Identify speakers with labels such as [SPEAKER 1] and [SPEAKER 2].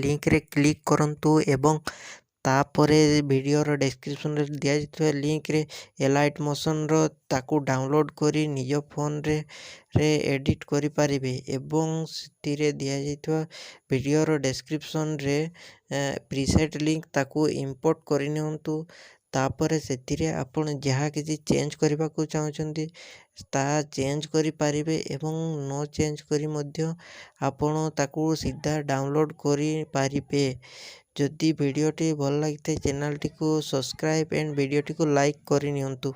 [SPEAKER 1] Link रे click करंतु एवं तापरे वीडियोर डिस्क्रिप्शन रे दिया जाइଥିବା लिंक रे एलाइट मोशन रो ताकू डाउनलोड करी निज फोन रे एडिट करि पारिबे एवं सेतिरे दिया जाइଥିବା वीडियोर डिस्क्रिप्शन रे प्रीसेट लिंक ताकू इंपोर्ट करि नियंतु तापरे सेतिरे आपण जहाँ किसी चेंज करबा को चाहउछंती ता चेंज करि पारिबे एवं नो चेंज करी मध्य आपण ताकू सीधा डाउनलोड करि पारिबे। जदि वीडियोटी भल लगिथे चैनल टी को सब्सक्राइब एंड वीडियोटी को लाइक करि नियंतु।